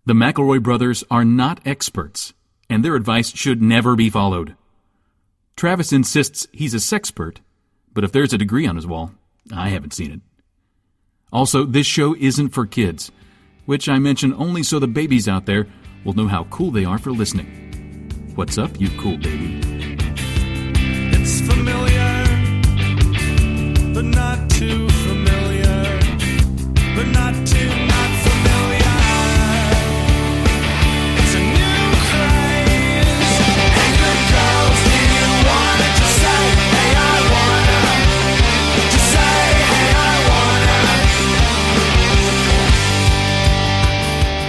The McElroy brothers are not experts, and their advice should never be followed. Travis insists he's a sexpert, but if there's a degree on his wall, I haven't seen it. Also, this show isn't for kids, which I mention only so the babies out there will know how cool they are for listening. What's up, you cool baby? It's familiar, but not too familiar, but not too not familiar. It's a new craze. Hey, good girls, do you wanna just say, hey, I wanna? Just say, hey, I wanna.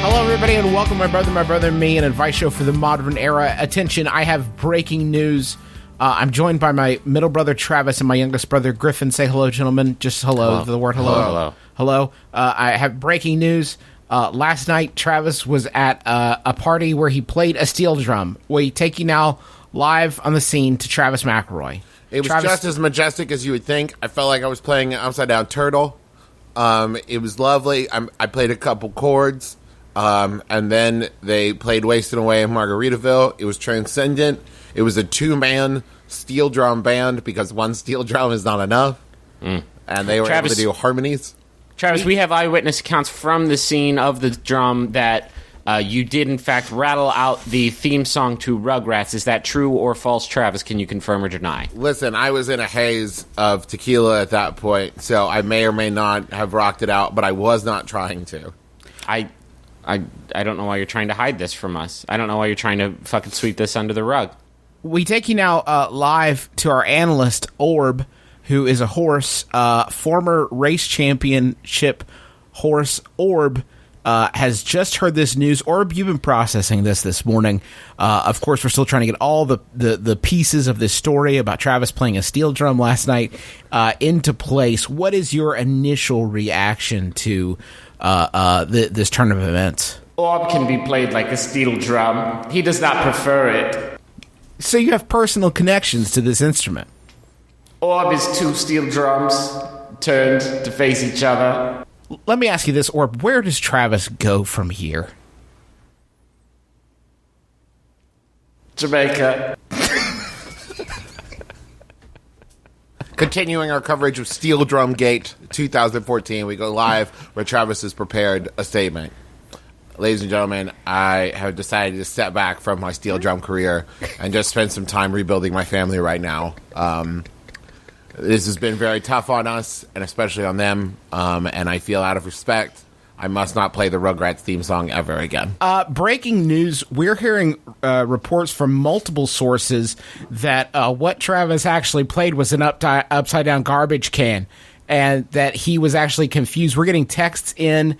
Hello, everybody, and welcome to My Brother, and Me, an advice show for the modern era. Attention, I have breaking news. I'm joined by my middle brother, Travis, and my youngest brother, Griffin. Say hello, gentlemen. Just hello. The word hello. Hello. I have breaking news. Last night, Travis was at a party where he played a steel drum. We take you now live on the scene to Travis McElroy. It was Travis, just as majestic as you would think. I felt like I was playing an upside-down turtle. It was lovely. I played a couple chords, and then they played Wasting Away in Margaritaville. It was transcendent. It was a two-man steel drum band because one steel drum is not enough. And they were able to do harmonies. Travis, we have eyewitness accounts from the scene of the drum that you did, in fact, rattle out the theme song to Rugrats. Is that true or false, Travis? Can you confirm or deny? Listen, I was in a haze of tequila at that point, so I may or may not have rocked it out, but I was not trying to. I don't know why you're trying to hide this from us. I don't know why you're trying to fucking sweep this under the rug. We take you now live to our analyst, Orb, who is a horse, former race championship horse. Orb has just heard this news. Orb, you've been processing this morning. Of course, we're still trying to get all the pieces of this story about Travis playing a steel drum last night into place. What is your initial reaction to this turn of events? Orb can be played like a steel drum. He does not prefer it. So you have personal connections to this instrument. Orb is two steel drums turned to face each other. Let me ask you this, Orb. Where does Travis go from here? Jamaica. Continuing our coverage of Steel Drumgate 2014, we go live where Travis has prepared a statement. Ladies and gentlemen, I have decided to step back from my steel drum career and just spend some time rebuilding my family right now. This has been very tough on us, and especially on them, and I feel out of respect, I must not play the Rugrats theme song ever again. Breaking news, we're hearing reports from multiple sources that what Travis actually played was an upside-down garbage can, and that he was actually confused. We're getting texts in.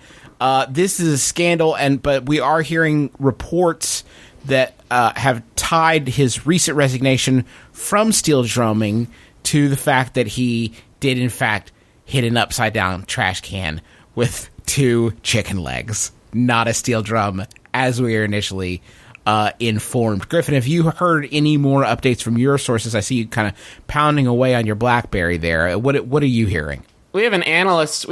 This is a scandal, but we are hearing reports that have tied his recent resignation from steel drumming to the fact that he did, in fact, hit an upside-down trash can with two chicken legs, not a steel drum, as we were initially informed. Griffin, have you heard any more updates from your sources? I see you kind of pounding away on your BlackBerry there. What are you hearing? We have an analyst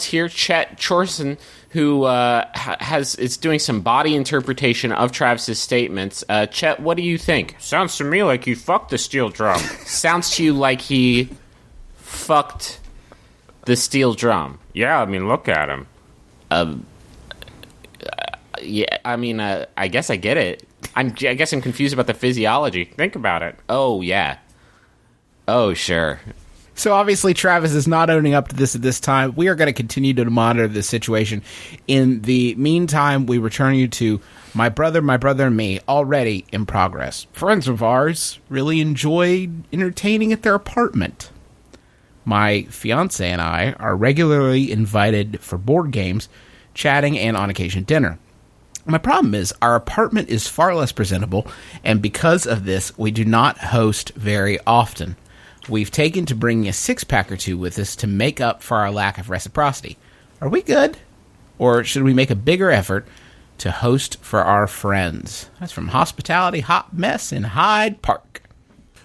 here, Chet Chorson, who is doing some body interpretation of Travis's statements. Chet, what do you think? Sounds to me like he fucked the steel drum. Sounds to you like he fucked the steel drum. Yeah, I mean, look at him. Yeah, I mean, I guess I get it. I guess I'm confused about the physiology. Think about it. Oh, yeah. Oh, sure. So obviously Travis is not owning up to this at this time. We are going to continue to monitor this situation. In the meantime, we return you to My Brother, and Me, already in progress. Friends of ours really enjoyed entertaining at their apartment. My fiance and I are regularly invited for board games, chatting, and on occasion dinner. My problem is our apartment is far less presentable, and because of this, we do not host very often. We've taken to bringing a six-pack or two with us to make up for our lack of reciprocity. Are we good? Or should we make a bigger effort to host for our friends? That's from Hospitality Hot Mess in Hyde Park.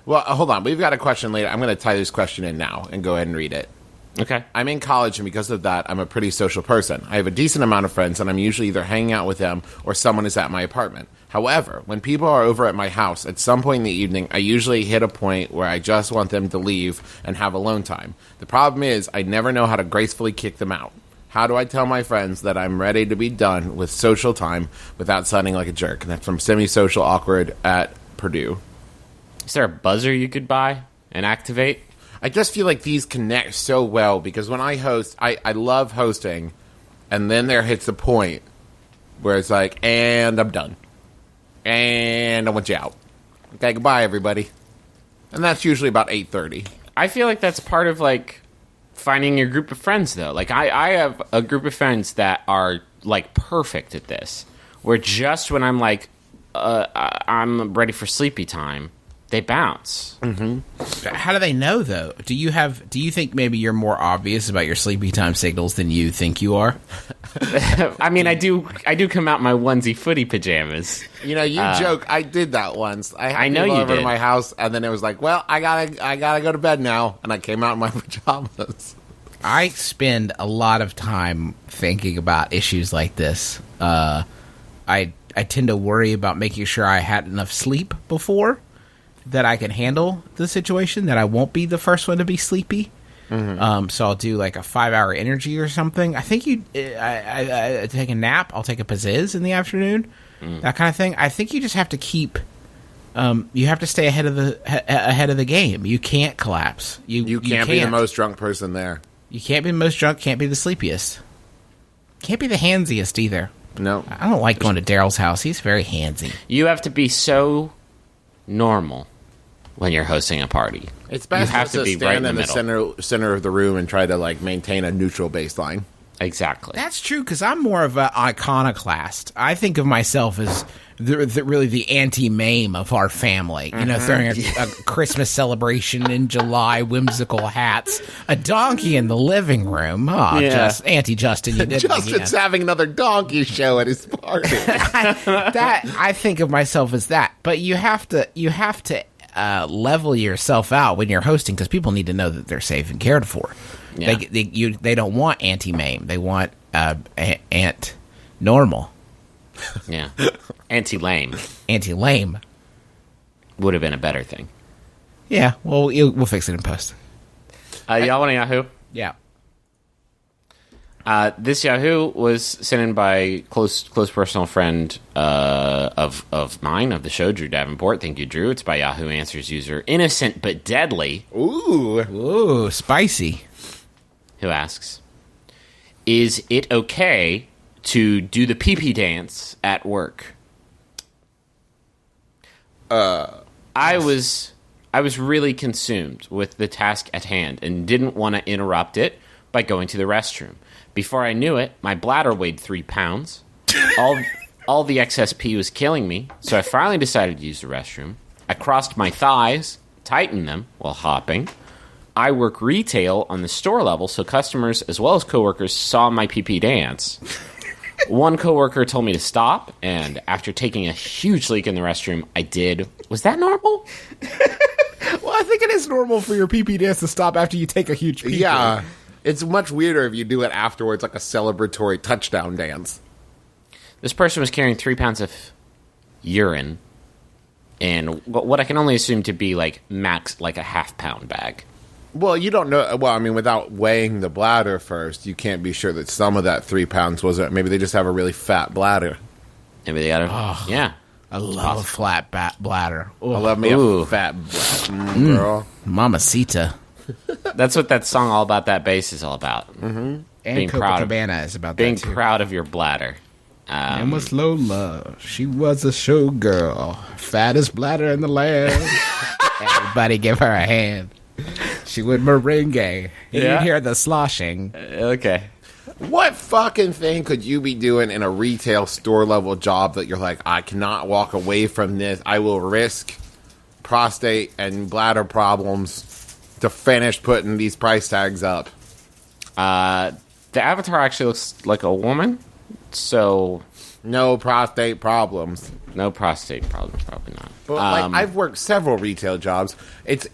Well, hold on. We've got a question later. I'm going to tie this question in now and go ahead and read it. Okay. I'm in college, and because of that, I'm a pretty social person. I have a decent amount of friends, and I'm usually either hanging out with them or someone is at my apartment. However, when people are over at my house, at some point in the evening, I usually hit a point where I just want them to leave and have alone time. The problem is, I never know how to gracefully kick them out. How do I tell my friends that I'm ready to be done with social time without sounding like a jerk? And that's from Semi-Social Awkward at Purdue. Is there a buzzer you could buy and activate? I just feel like these connect so well because when I host, I love hosting, and then there hits a point where it's like, and I'm done. And I want you out. Okay, goodbye, everybody. And that's usually about 8:30. I feel like that's part of, like, finding your group of friends, though. Like, I have a group of friends that are, like, perfect at this. Where just when I'm like, I'm ready for sleepy time, they bounce. How do they know, though? Do you think maybe you're more obvious about your sleepy time signals than you think you are? I mean, I do come out in my onesie footy pajamas. You know, you joke. I did that once. I had I know people you over did. to my house, and then it was like, well, I gotta go to bed now, and I came out in my pajamas. I spend a lot of time thinking about issues like this. I tend to worry about making sure I had enough sleep before, that I can handle the situation, that I won't be the first one to be sleepy. So I'll do like a 5-hour energy or something. I think I take a nap. I'll take a pizzazz in the afternoon, that kind of thing. I think you just have to keep. You have to stay ahead of the game. You can't collapse. You can't be the most drunk person there. You can't be the most drunk. Can't be the sleepiest. Can't be the handsiest either. No. I don't like going to Daryl's house. He's very handsy. You have to be so normal when you're hosting a party. It's best You have just to be stand right in in the the center of the room and try to like maintain a neutral baseline. Exactly. That's true, because I'm more of an iconoclast. I think of myself as really the anti-MBMBaM of our family. You know, throwing a Christmas celebration in July, whimsical hats, a donkey in the living room. Oh, Yeah. just Auntie Justin, you did it again. Justin's having another donkey show at his party. I think of myself as that, but you have to level yourself out when you're hosting, because people need to know that they're safe and cared for. Yeah. They don't want anti-MBMBaM. They want ant normal. Yeah. Anti-lame Anti-lame. would have been a better thing. Yeah, well, we'll fix it in post. Y'all want a Yahoo? Yeah. This Yahoo was sent in by close personal friend of mine, of the show, Drew Davenport. Thank you, Drew. It's by Yahoo Answers user Innocent But Deadly, Ooh, spicy. who asks, is it okay to do the pee-pee dance at work? I was really consumed with the task at hand and didn't want to interrupt it by going to the restroom. Before I knew it, my bladder weighed 3 pounds. All the excess pee was killing me, so I finally decided to use the restroom. I crossed my thighs, tightened them while hopping. I work retail on the store level, so customers as well as coworkers saw my pee-pee dance. One coworker told me to stop, and after taking a huge leak in the restroom, I did. Was that normal? Well, I think it is normal for your pee-pee dance to stop after you take a huge pee. Yeah. It's much weirder if you do it afterwards, like a celebratory touchdown dance. This person was carrying 3 pounds of urine, and what I can only assume to be like max, like a half-pound bag. Well, you don't know. Well, I mean, without weighing the bladder first, you can't be sure that some of that 3 pounds wasn't. Maybe they just have a really fat bladder. Maybe they got to. Yeah. I love a flat bladder. I love me Ooh. a fat girl. Mamacita. That's what that song All About That Bass is all about. And Being proud of- Copacabana is about Being that, too. proud of your bladder. And was Lola. She was a showgirl. Fattest bladder in the land. Everybody give her a hand. She would merengue. Yeah. You'd hear the sloshing. Okay. What fucking thing could you be doing in a retail store level job that you're like, I cannot walk away from this. I will risk prostate and bladder problems to finish putting these price tags up. The avatar actually looks like a woman, so No prostate problems. No prostate problems, probably not. But I've worked several retail jobs. It's.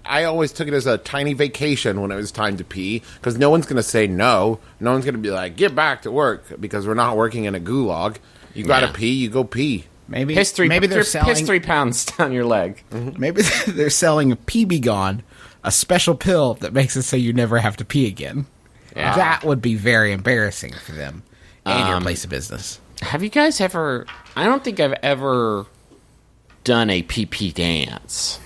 I always took it as a tiny vacation when it was time to pee, because no one's going to say no. No one's going to be like, get back to work, because we're not working in a gulag. You got to pee, you go pee. Maybe Piss 3 pounds down your leg. Maybe they're selling a PB Gone, a special pill that makes it so you never have to pee again. Yeah. That would be very embarrassing for them and your place of business. Have you guys ever... I don't think I've ever done a pee dance.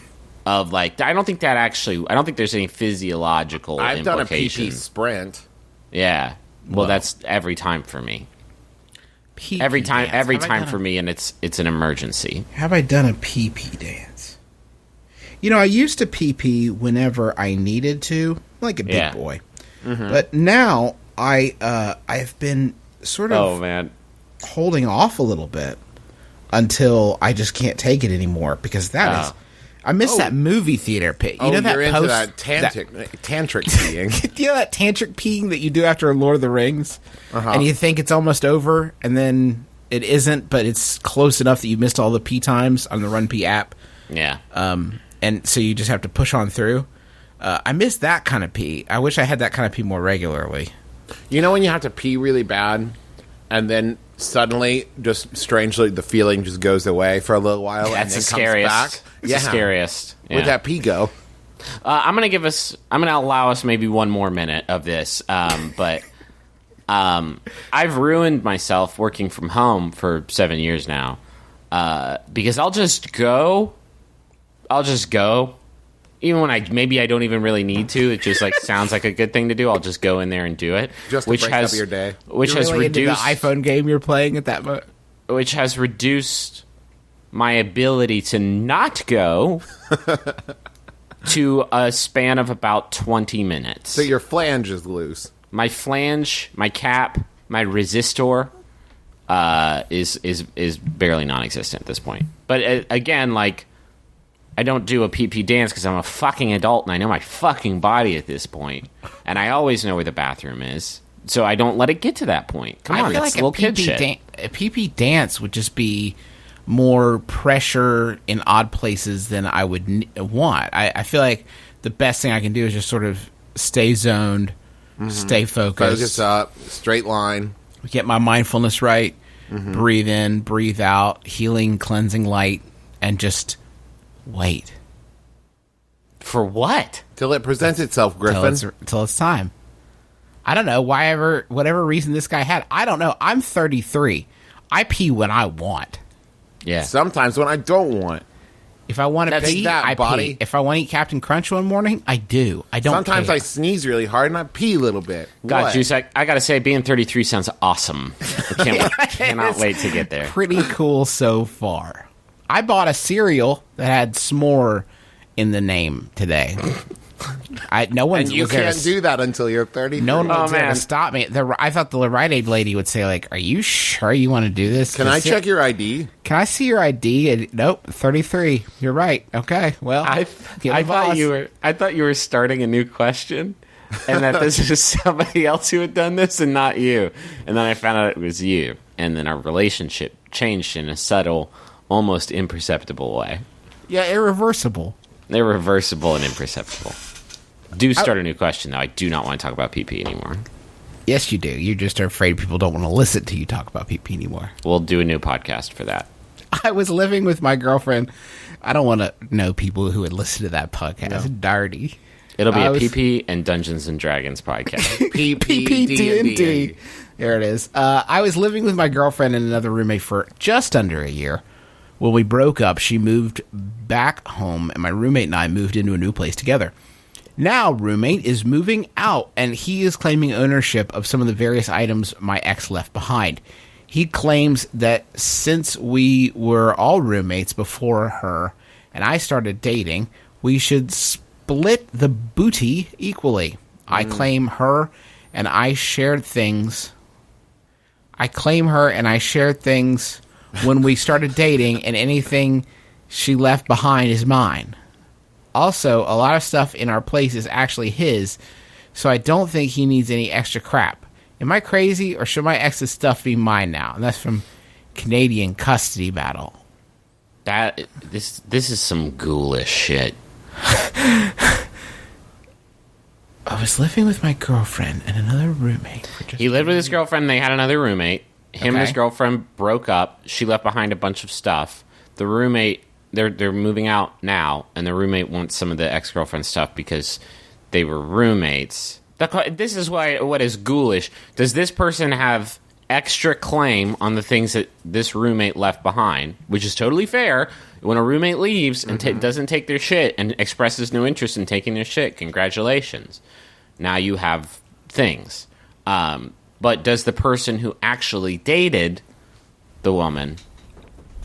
Of like... I don't think there's any physiological I've done a implications. pee sprint. Yeah. Well, that's every time for me. Every time for me, and it's an emergency. Have I done a pee dance? You know, I used to pee whenever I needed to, like a big boy. Mm-hmm. But now I've been sort of holding off a little bit until I just can't take it anymore, because that is... I miss that movie theater pee. You know that you're into that tantric peeing. You know that tantric peeing that you do after Lord of the Rings? And you think it's almost over, and then it isn't, but it's close enough that you missed all the pee times on the Run Pee app. Yeah. And so you just have to push on through. I miss that kind of pee. I wish I had that kind of pee more regularly. You know when you have to pee really bad, and then suddenly, just strangely, the feeling just goes away for a little while, and then the comes back? It's the scariest. Yeah. Where'd that pee go? I'm gonna allow us maybe one more minute of this, but I've ruined myself working from home for 7 years now, because I'll just go, even when I don't even really need to. It just like sounds like a good thing to do. I'll just go in there and do it, just to break up your day. Which you're has really reduced into the iPhone game you're playing at that moment. Which has reduced my ability to not go to a span of about 20 minutes. So your flange is loose. My flange, my cap, my resistor is barely non-existent at this point. But again, like, I don't do a pee dance because I'm a fucking adult and I know my fucking body at this point, and I always know where the bathroom is, so I don't let it get to that point. Come on, feel it's like little kid shit. A pee dance would just be more pressure in odd places than I would want. I feel like the best thing I can do is just sort of stay zoned, stay focused. Focus up, straight line. Get my mindfulness right, breathe in, breathe out, healing, cleansing light, and just wait. For what? Till it presents itself, Griffin. Till it's time. I don't know, whatever reason this guy had. I don't know. I'm 33. I pee when I want. Yeah. Sometimes when I don't want. If I want to pee, I pee. If I want to eat Captain Crunch one morning, I do. I don't Sometimes care. I sneeze really hard and I pee a little bit. God, What? Juice, I gotta say, being 33 sounds awesome. I cannot wait to get there. Pretty cool so far. I bought a cereal that had s'more in the name today. No one And you can't do that until you're 30. No one was there man. to stop me. I thought the Rite Aid lady would say, like, "Are you sure you want to do this? Can I check your ID? Can I see your ID?" And, nope, 33. You're right. Okay, well, I thought you were starting a new question, and that this is somebody else who had done this and not you. And then I found out it was you, and then our relationship changed in a subtle, almost imperceptible way. Yeah, irreversible. They're reversible and imperceptible. Do start a new question, though. I do not want to talk about PP anymore. Yes, you do. You just are afraid people don't want to listen to you talk about PP anymore. We'll do a new podcast for that. I was living with my girlfriend. I don't want to know people who would listen to that podcast. Dirty. It'll be a PP and Dungeons and Dragons podcast. PPD&D. There it is. I was living with my girlfriend and another roommate for just under a year. When we broke up, she moved back home, and my roommate and I moved into a new place together. Now, roommate is moving out, and he is claiming ownership of some of the various items my ex left behind. He claims that since we were all roommates before her and I started dating, we should split the booty equally. I claim her and I shared things. When we started dating, and anything she left behind is mine. Also, a lot of stuff in our place is actually his, so I don't think he needs any extra crap. Am I crazy, or should my ex's stuff be mine now? And that's from Canadian Custody Battle. This is some ghoulish shit. I was living with my girlfriend and another roommate. He lived with his girlfriend. They had another roommate. Him and his Okay. girlfriend broke up. She left behind a bunch of stuff. The roommate, they're moving out now, and the roommate wants some of the ex-girlfriend stuff because they were roommates. This is what is ghoulish. Does this person have extra claim on the things that this roommate left behind, which is totally fair? When a roommate leaves and doesn't take their shit and expresses no interest in taking their shit, congratulations. Now you have things. But does the person who actually dated the woman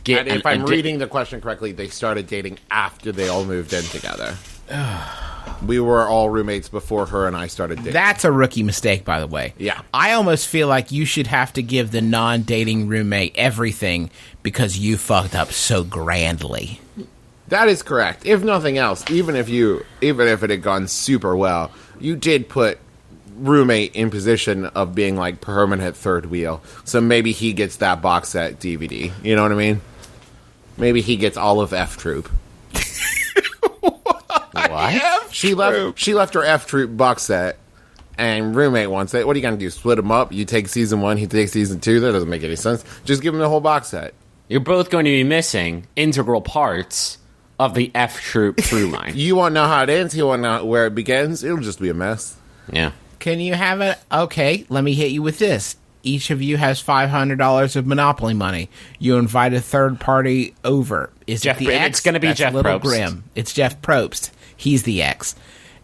get... And if I'm reading the question correctly, they started dating after they all moved in together. We were all roommates before her and I started dating. That's a rookie mistake, by the way. Yeah. I almost feel like you should have to give the non-dating roommate everything because you fucked up so grandly. That is correct. If nothing else, even if it had gone super well, you did put roommate in position of being like permanent third wheel. So maybe he gets that box set DVD. You know what I mean? Maybe he gets all of F Troop. What? She left her F Troop box set, and roommate wants it. What are you gonna do? Split them up? You take season 1, he takes season 2. That doesn't make any sense. Just give him the whole box set. You're both going to be missing integral parts of the F Troop through line. You won't know how it ends. He won't know where it begins. It'll just be a mess. Yeah. Can you have it? Okay, let me hit you with this. Each of you has $500 of Monopoly money. You invite a third party over. Is Jeff it the Probst. X? It's gonna be That's Jeff a little Probst. grim. It's Jeff Probst. He's the X.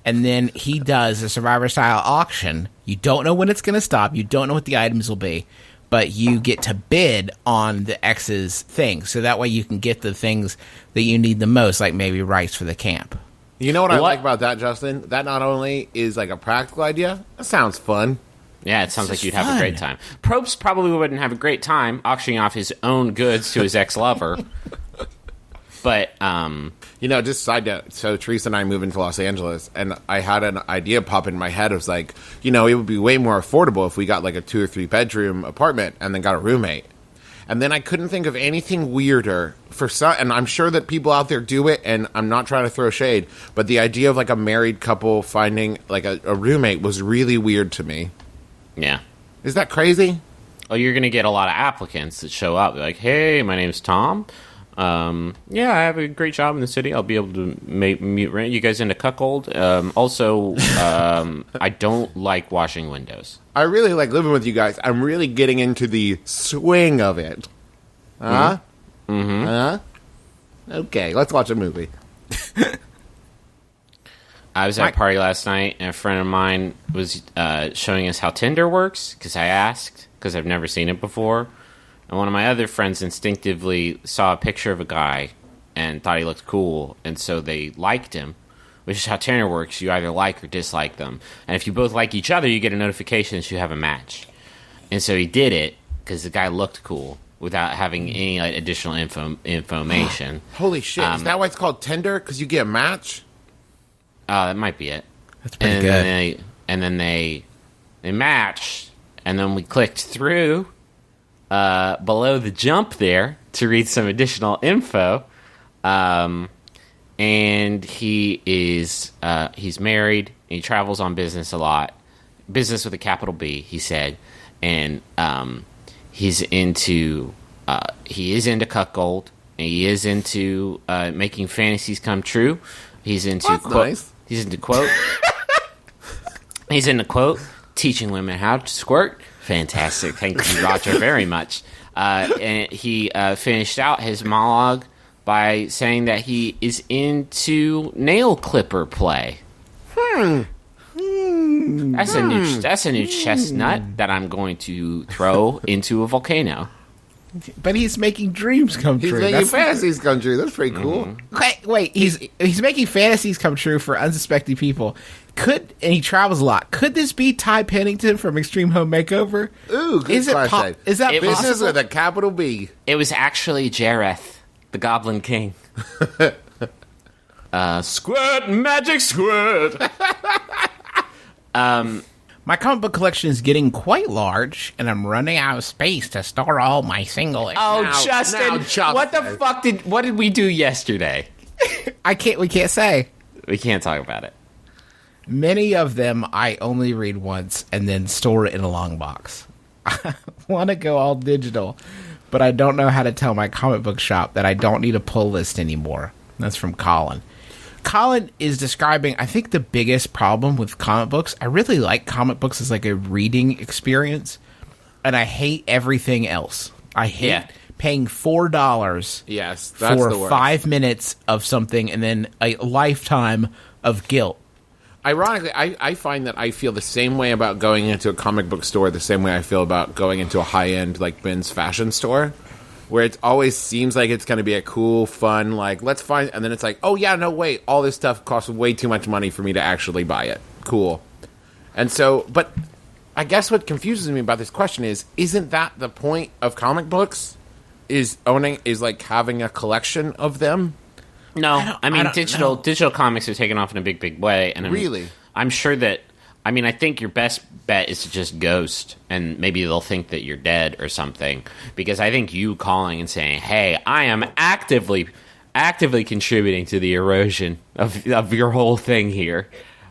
And then he does a Survivor-style auction. You don't know when it's going to stop. You don't know what the items will be. But you get to bid on the X's things. So that way you can get the things that you need the most, like maybe rice for the camp. You know what I What? like about that, Justin? That not only is like a practical idea, that sounds fun. Yeah, it sounds like you'd have fun. a great time. Probst probably wouldn't have a great time auctioning off his own goods to his ex-lover. But, You know, just side note. So Teresa and I moved into Los Angeles, and I had an idea pop in my head. It was like, you know, it would be way more affordable if we got like a 2 or 3 bedroom apartment and then got a roommate. And then I couldn't think of anything weirder for some, and I'm sure that people out there do it, and I'm not trying to throw shade, but the idea of like a married couple finding like a roommate was really weird to me. yeah. Is that crazy? Oh, you're going to get a lot of applicants that show up. They're like, hey, my name's Tom. Yeah, I have a great job in the city. I'll be able to mute rent. You guys into cuckold? Also, I don't like washing windows. I really like living with you guys. I'm really getting into the swing of it. Huh? Mm-hmm. Huh? Okay, let's watch a movie. I was at a party last night, and a friend of mine was showing us how Tinder works, because I asked, because I've never seen it before. And one of my other friends instinctively saw a picture of a guy and thought he looked cool, and so they liked him, which is how Tinder works. You either like or dislike them. And if you both like each other, you get a notification that you have a match. And so he did it, because the guy looked cool, without having any additional information. Holy shit, is that why it's called Tinder? Because you get a match? That might be it. That's pretty and good. Then they matched, and then we clicked through below the jump there to read some additional info. And he is he's married, and he travels on business a lot. Business with a capital B, he said. And he is into cuckold, and he is into making fantasies come true. He's into That's nice. He's into quote. He's into quote teaching women how to squirt. Fantastic, thank you, Roger, very much. And he finished out his monologue by saying that he is into nail clipper play. That's a new chestnut that I'm going to throw into a volcano. But he's making dreams come He's true. making That's- fantasies come true. That's pretty cool. Wait, he's making fantasies come true for unsuspecting people. And he travels a lot. Could this be Ty Pennington from Extreme Home Makeover? Ooh, good Is it question. is that It was- Business possible? with a capital B. It was actually Jareth, the Goblin King. Squirt, magic squirt. My comic book collection is getting quite large, and I'm running out of space to store all my single. Oh, Now, Justin. what the fuck what did we do yesterday? We can't say. We can't talk about it. Many of them I only read once and then store it in a long box. I want to go all digital, but I don't know how to tell my comic book shop that I don't need a pull list anymore. That's from Colin. Colin is describing, I think, the biggest problem with comic books. I really like comic books as like a reading experience, and I hate everything else. I hate paying $4 Yes, that's for the worst. 5 minutes of something and then a lifetime of guilt. Ironically, I find that I feel the same way about going into a comic book store the same way I feel about going into a high-end, like, men's fashion store, where it always seems like it's going to be a cool, fun, like, let's find... And then it's like, oh, yeah, no, wait, all this stuff costs way too much money for me to actually buy it. Cool. And so, but I guess what confuses me about this question is, isn't that the point of comic books? Is like, having a collection of them? No, I mean, don't digital comics are taking off in a big way. And Really? I'm sure that... I mean, I think your best bet is to just ghost, and maybe they'll think that you're dead or something. Because I think you calling and saying, "Hey, I am actively contributing to the erosion of your whole thing here,"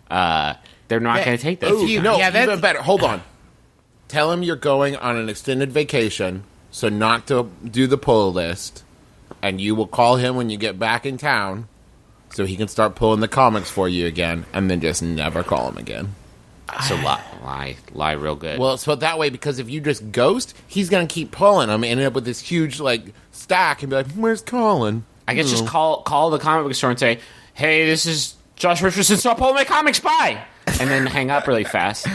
they're not going to take that. Ooh, no, Yeah, that's- even better. Hold on. Tell him you're going on an extended vacation, so not to do the pull list, and you will call him when you get back in town, so he can start pulling the comics for you again, and then just never call him again. So lie real good. Well, so that way, because if you just ghost, he's going to keep pulling them and end up with this huge, like, stack and be like, where's Colin? I guess just call the comic book store and say, "Hey, this is Josh Richardson. Stop pulling my comics, bye!" And then hang up really fast.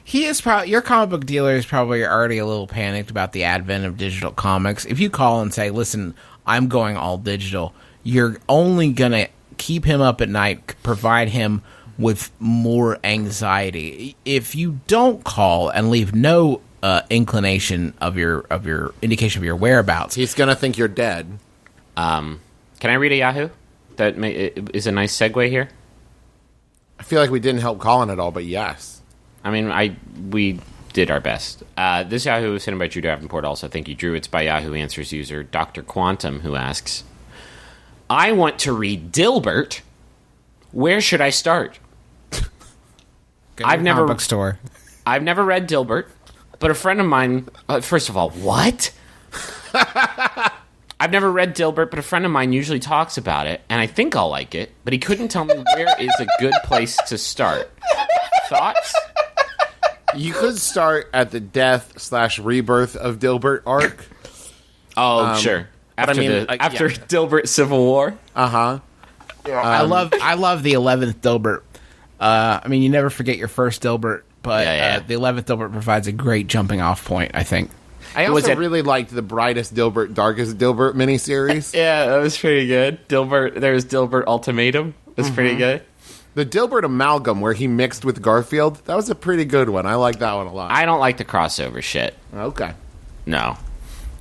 Your comic book dealer is probably already a little panicked about the advent of digital comics. If you call and say, "Listen, I'm going all digital," you're only gonna keep him up at night, provide him with more anxiety. If you don't call and leave no inclination of your indication of your whereabouts, He's going to think you're dead. Can I read a Yahoo? That is a nice segue here. I feel like we didn't help Colin at all, but yes. I mean, we did our best. This Yahoo was sent by Drew Davenport also. Thank you, Drew. It's by Yahoo Answers user Dr. Quantum, who asks, "I want to read Dilbert. Where should I start? go to your comic book store. I've never read Dilbert, but a friend of mine... first of all, what? I've never read Dilbert, but a friend of mine usually talks about it, and I think I'll like it, but he couldn't tell me where is a good place to start. Thoughts? You could start at the death/rebirth of Dilbert arc. Oh, sure. but I After mean, after yeah. Dilbert Civil War? Uh-huh. I love the 11th Dilbert. I mean, you never forget your first Dilbert, but Yeah. the 11th Dilbert provides a great jumping off point, I think. I Was also it- really liked the Brightest Dilbert, Darkest Dilbert miniseries. Yeah, that was pretty good. There was Dilbert Ultimatum. It was pretty good. The Dilbert Amalgam, where he mixed with Garfield, that was a pretty good one. I like that one a lot. I don't like the crossover shit. Okay. No.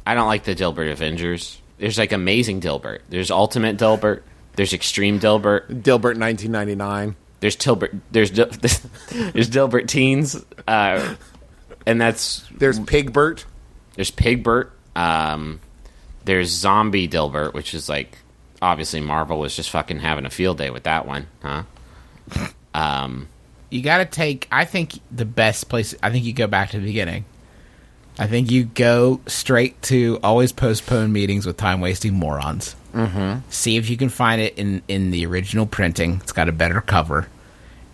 I don't like the Dilbert Avengers. There's like Amazing Dilbert. There's Ultimate Dilbert. There's Extreme Dilbert. Dilbert 1999. There's Tilbert. There's Dilbert Teens. And that's... There's Pigbert. There's Pigbert. There's Zombie Dilbert, which is like... Obviously, Marvel was just fucking having a field day with that one, huh? You got to take... I think the best place... I think you go back to the beginning. I think you go straight to always postpone meetings with time-wasting morons. Mm-hmm. See if you can find it in the original printing. It's got a better cover.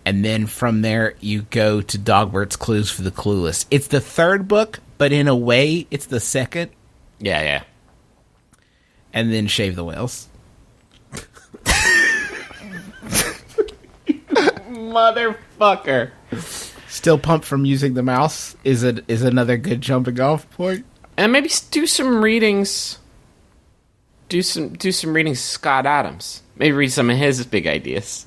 And then from there, you go to Dogbert's Clues for the Clueless. It's the third book, but in a way, it's the second. Yeah. And then Shave the Whales. Motherfucker. Still pumped from using the mouse is another good jumping off point. And maybe do some readings. Do some readings of Scott Adams. Maybe read some of his big ideas.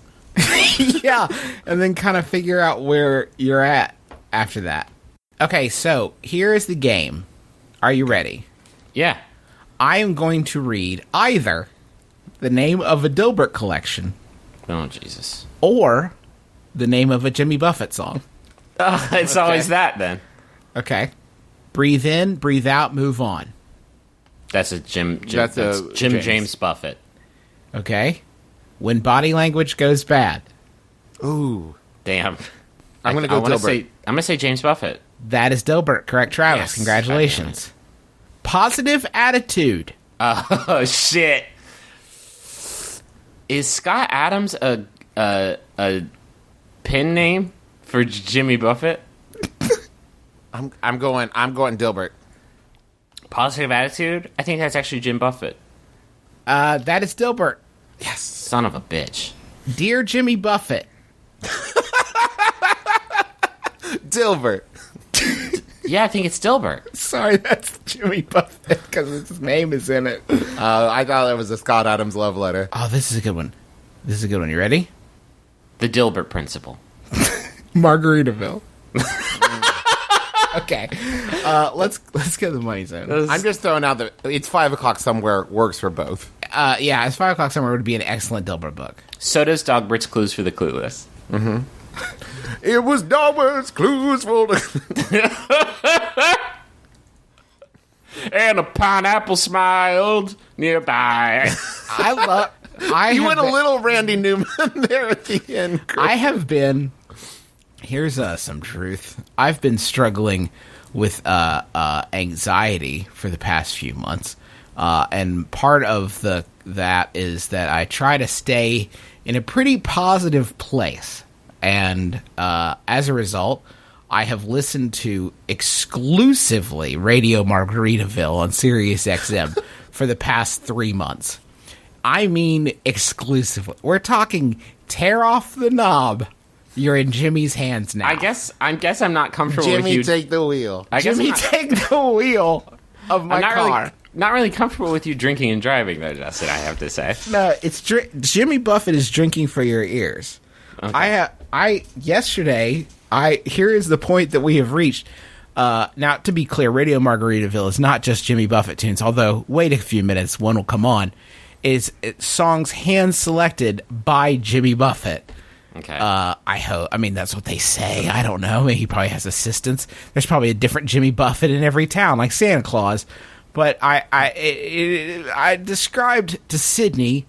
Yeah, and then kind of figure out where you're at after that. Okay, so here is the game. Are you ready? Yeah. I am going to read either the name of a Dilbert collection Oh, Jesus. or the name of a Jimmy Buffett song. It's always that then. Okay. Breathe in, breathe out, move on. That's a Jim That's James. James Buffett. Okay. When body language goes bad. Ooh. Damn. I'm going to go Dilbert. I'm gonna say James Buffett. That is Dilbert. Correct, Travis. Yes. Congratulations. Positive attitude. Oh shit. Is Scott Adams a pen name for Jimmy Buffett? I'm going Dilbert. Positive attitude? I think that's actually Jim Buffett. That is Dilbert. Yes. Son of a bitch. Dear Jimmy Buffett. Dilbert. Yeah, I think it's Dilbert. Sorry, that's Jimmy Buffett because his name is in it. I thought it was a Scott Adams love letter. Oh, this is a good one. You ready? The Dilbert principle. Margaritaville. Okay. Let's get the money zone. I'm just throwing out that it's 5 o'clock somewhere works for both. Yeah, it's 5 o'clock somewhere would be an excellent Dilbert book. So does Dogbert's Clues for the Clueless. It was Dilbert's Clues for the... And a pineapple smiled nearby. You went a little Randy Newman there at the end. I have been. Here's some truth. I've been struggling with anxiety for the past few months, and part of that is that I try to stay in a pretty positive place, and as a result, I have listened to exclusively Radio Margaritaville on Sirius XM for the past 3 months. I mean exclusively. We're talking tear off the knob. You're in Jimmy's hands now. I guess I'm not comfortable with Jimmy, you. take the wheel. Jimmy, take the wheel of my car. Not really comfortable with you drinking and driving, though, Justin, I have to say. No, it's Jimmy Buffett is drinking for your ears. Okay. Here is the point that we have reached. Now, to be clear, Radio Margaritaville is not just Jimmy Buffett tunes, although wait a few minutes, one will come on. It's songs hand-selected by Jimmy Buffett. Okay. I hope. I mean, that's what they say. I don't know. He probably has assistants. There's probably a different Jimmy Buffett in every town, like Santa Claus. But I described to Sydney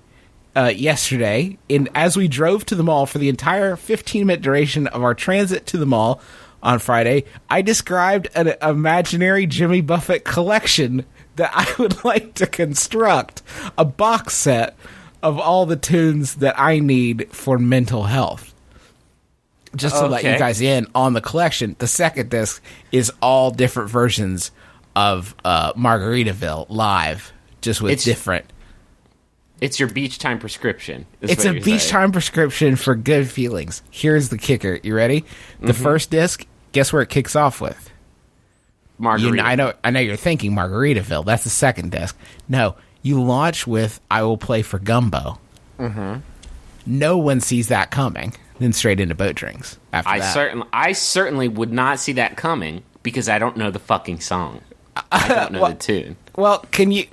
yesterday, as we drove to the mall for the entire 15-minute duration of our transit to the mall on Friday, I described an imaginary Jimmy Buffett collection that I would like to construct, a box set of all the tunes that I need for mental health. Just to let you guys in on the collection, the second disc is all different versions of Margaritaville live, just with different... It's your beach time prescription. It's a beach time prescription for good feelings. Here's the kicker. You ready? The first disc, guess where it kicks off with? Margarita. I know you're thinking Margaritaville. That's the second disc. No, you launch with I Will Play for Gumbo. Mm-hmm. No one sees that coming. Then straight into Boat Drinks after that. I certainly would not see that coming because I don't know the fucking song. I don't know the tune. Well, can you...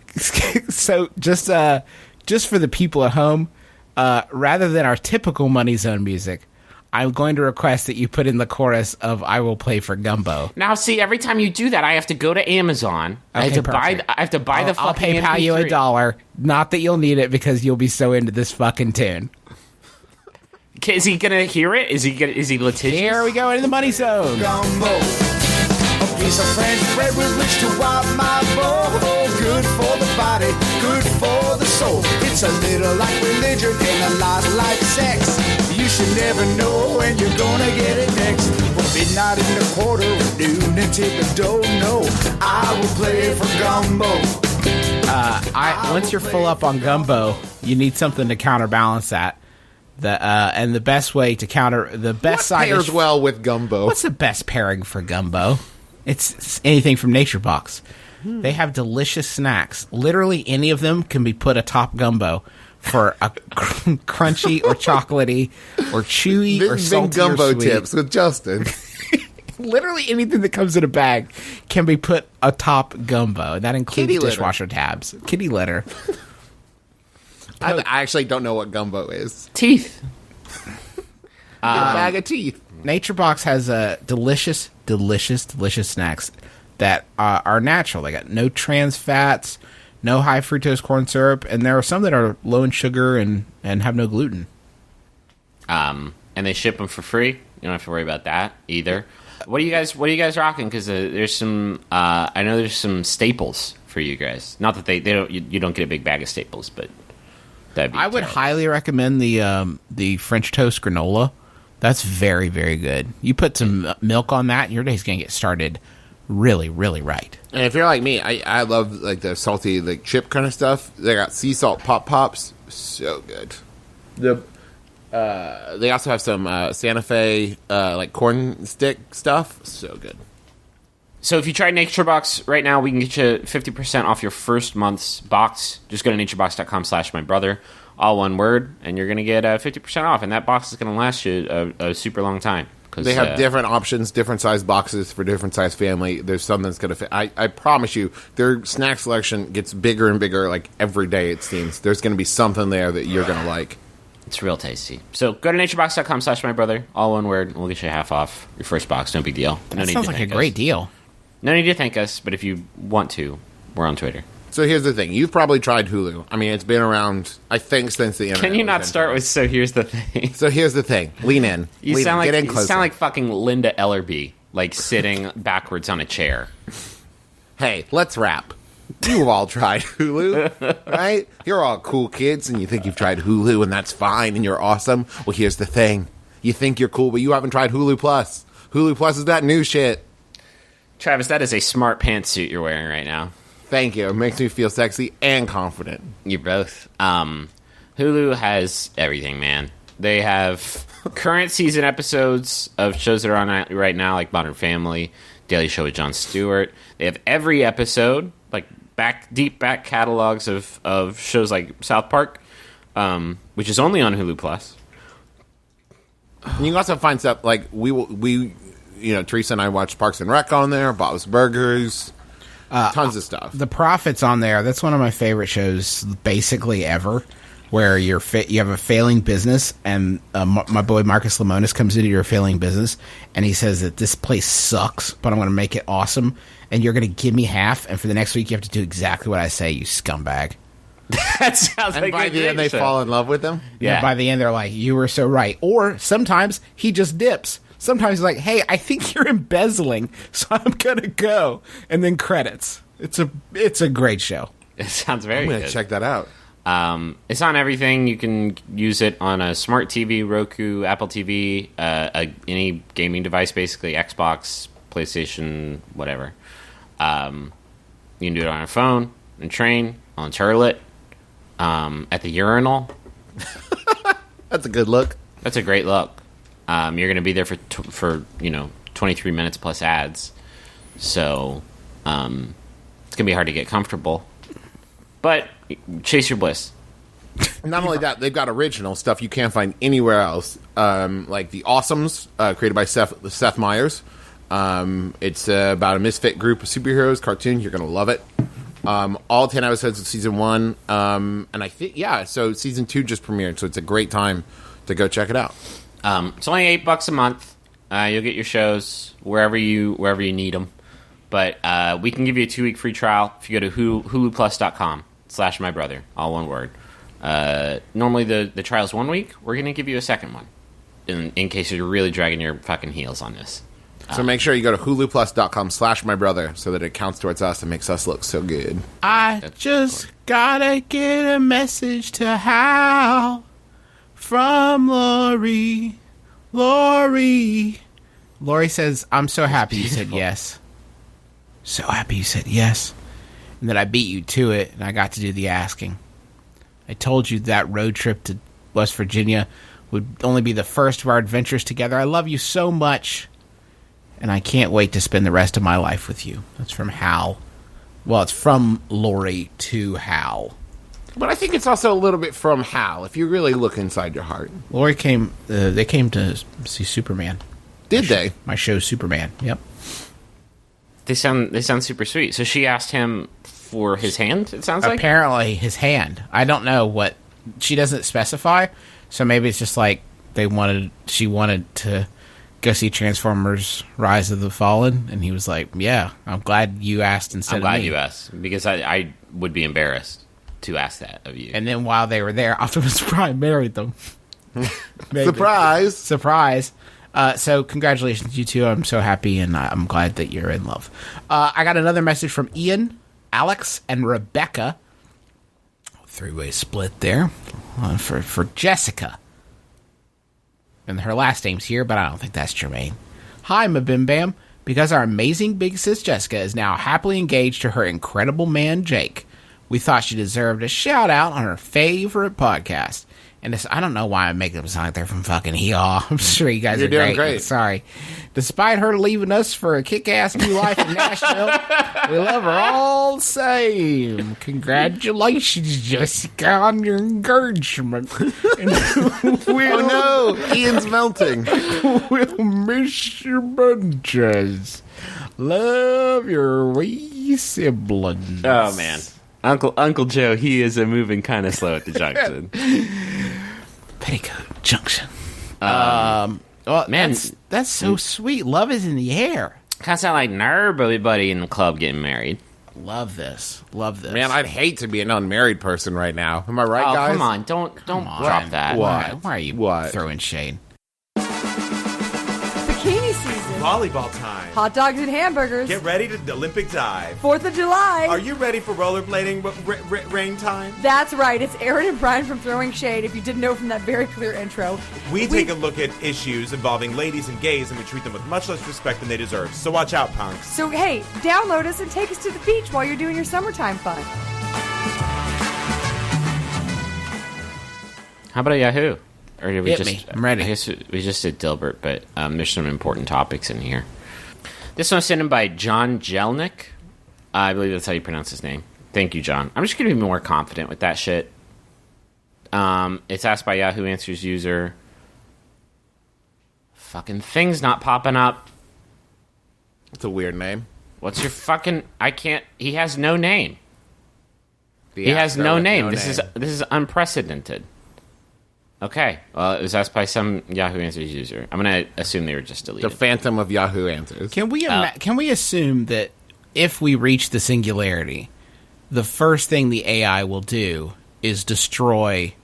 So, just for the people at home, rather than our typical Money Zone music, I'm going to request that you put in the chorus of I Will Play for Gumbo. Now, see, every time you do that, I have to go to Amazon. I have to buy the fucking I'll PayPal MP3. you $1. Not that you'll need it because you'll be so into this fucking tune. Is he gonna hear it? Is he litigious? Here we go into the Money Zone. Gumbo, a piece of French bread with which to wipe my bowl. Good for the body, good for the soul. It's a little like religion and a lot like sex. You should never know when you're gonna get it next. For midnight and a quarter, noon until the don't know. I will play for Gumbo. Once you're full up on Gumbo, you need something to counterbalance that. And the best way to What pairs well with Gumbo? What's the best pairing for Gumbo? It's anything from Nature Box. They have delicious snacks. Literally any of them can be put atop Gumbo for a crunchy or chocolatey or chewy or salty Gumbo or sweet. tips with Justin. Literally anything that comes in a bag can be put atop Gumbo. That includes Kitty litter. dishwasher tabs. Kitty litter. I actually don't know what Gumbo is. Teeth. bag of teeth. Nature Box has delicious snacks that are natural. They got no trans fats, no high fructose corn syrup, and there are some that are low in sugar and have no gluten. And they ship them for free. You don't have to worry about that either. What are you guys rocking? Because there's some. I know there's some staples for you guys. Not that they don't. You don't get a big bag of staples, but that'd be. I would highly recommend the French toast granola. That's very, very good. You put some milk on that, and your day's gonna get started really, really right. And if you're like me, I love like the salty like chip kind of stuff. They got sea salt pops, so good. They also have some Santa Fe like corn stick stuff, so good. So if you try Nature Box right now, we can get you 50% off your first month's box. Just go to naturebox.com/mybrother, all one word, and you're going to get 50% off. And that box is going to last you a super long time. They have different options, different size boxes for different size family. There's some that's going to fit. I promise you, their snack selection gets bigger and bigger like every day, it seems. There's going to be something there that you're going to like. It's real tasty. So go to naturebox.com/mybrother, all one word, and we'll get you half off your first box. No big deal. That sounds like a great deal. No need to thank us, but if you want to, we're on Twitter. So here's the thing. You've probably tried Hulu. I mean, it's been around, I think, since the internet. Can you not start with, so here's the thing? So here's the thing. Lean in. You sound Get in like closer. you sound like fucking Linda Ellerby, like sitting backwards on a chair. Hey, let's rap. You've all tried Hulu, right? You're all cool kids, and you think you've tried Hulu, and that's fine, and you're awesome. Well, here's the thing. You think you're cool, but you haven't tried Hulu Plus. Hulu Plus is that new shit. Travis, that is a smart pantsuit you're wearing right now. Thank you. It makes me feel sexy and confident. You're both. Hulu has everything, man. They have current season episodes of shows that are on right now, like Modern Family, Daily Show with Jon Stewart. They have every episode, like deep back catalogs of shows like South Park, which is only on Hulu Plus. And you can also find stuff like we Teresa and I watched Parks and Rec on there, Bob's Burgers, tons of stuff. The Profit's on there. That's one of my favorite shows, basically ever, where you have a failing business, and my boy Marcus Lemonis comes into your failing business, and he says that this place sucks, but I'm going to make it awesome, and you're going to give me half, and for the next week you have to do exactly what I say, you scumbag. That sounds And like by a the great end, they show. fall in love with them. Yeah. And by the end, they're like, you were so right. Or sometimes he just dips. Sometimes he's like, hey, I think you're embezzling, so I'm going to go. And then credits. It's a great show. It sounds very I'm going good. to check that out. It's on everything. You can use it on a smart TV, Roku, Apple TV, any gaming device, basically Xbox, PlayStation, whatever. You can do it on a phone, on a train, on a toilet, at the urinal. That's a good look. That's a great look. You're going to be there for 23 minutes plus ads. So it's going to be hard to get comfortable. But chase your bliss. Not only that, they've got original stuff you can't find anywhere else, like The Awesomes, created by Seth Meyers. It's about a misfit group of superheroes cartoon. You're going to love it. All 10 episodes of season 1. And I think, so season 2 just premiered, so it's a great time to go check it out. It's only $8 a month. You'll get your shows wherever you need them. But we can give you a 2-week free trial if you go to huluplus.com/mybrother, all one word. Normally the trial's 1 week. We're going to give you a second one in case you're really dragging your fucking heels on this. So make sure you go to huluplus.com/mybrother so that it counts towards us and makes us look so good. I just gotta get a message to Hal from Lori. Lori says, I'm so happy you said yes. So happy you said yes. And then I beat you to it, and I got to do the asking. I told you that road trip to West Virginia would only be the first of our adventures together. I love you so much, and I can't wait to spend the rest of my life with you. That's from Hal. Well, it's from Lori to Hal. But I think it's also a little bit from Hal, if you really look inside your heart. Lori came, they came to see Superman. Did they? My show, Superman. Yep. They sound super sweet. So she asked him for his hand, it sounds like? Apparently his hand. I don't know what, she doesn't specify, so maybe it's just like she wanted to go see Transformers: Rise of the Fallen, and he was like, "Yeah, I'm glad you asked instead I'm of glad me." you asked, because I would be embarrassed to ask that of you. And then while they were there, Optimus Prime married them. Surprise! Surprise! So congratulations, you two. I'm so happy, and I'm glad that you're in love. I got another message from Ian, Alex, and Rebecca. Three-way split there for Jessica. And her last name's here, but I don't think that's germane. Hi, MBMBaM. Because our amazing big sis Jessica is now happily engaged to her incredible man Jake, we thought she deserved a shout-out on her favorite podcast. And this, I don't know why I'm making them sound like they're from fucking Hee-Haw. I'm sure you guys You're are doing great. great. Sorry. Despite her leaving us for a kick-ass new life in Nashville, we love her all the same. Congratulations, Jessica, on your engagement. And Oh no, Ian's melting. we'll miss your bunches. Love your wee siblings. Oh man, Uncle Joe, he is moving kind of slow at the junction. Petticoat Junction. Well, man. that's so sweet. Love is in the air. Kind of sound like everybody in the club getting married. Love this. Love this. Man, I'd hate to be an unmarried person right now. Am I right, Oh guys? come on, don't drop that. What? Why are you What? throwing shade? Bikini season. Volleyball time. Hot dogs and hamburgers. Get ready to Olympic dive. 4th of July. Are you ready for rollerblading rain time? That's right. It's Aaron and Brian from Throwing Shade, if you didn't know from that very clear intro. We take a look at issues involving ladies and gays, and we treat them with much less respect than they deserve. So watch out, punks. So, hey, download us and take us to the beach while you're doing your summertime fun. How about a Yahoo? Or did we Hit just? me. I'm ready. I guess we just did Dilbert, but there's some important topics in here. This one's sent in by John Jelnick. I believe that's how you pronounce his name. Thank you, John. I'm just going to be more confident with that shit. It's asked by Yahoo Answers user. Fucking thing's not popping up. It's a weird name. What's your fucking? I can't. He has no name. He Yeah, has so no with name. This is unprecedented. Okay. Well, it was asked by some Yahoo Answers user. I'm going to assume they were just The deleted. Phantom of Yahoo Answers. Can we assume that if we reach the singularity, the first thing the AI will do is destroy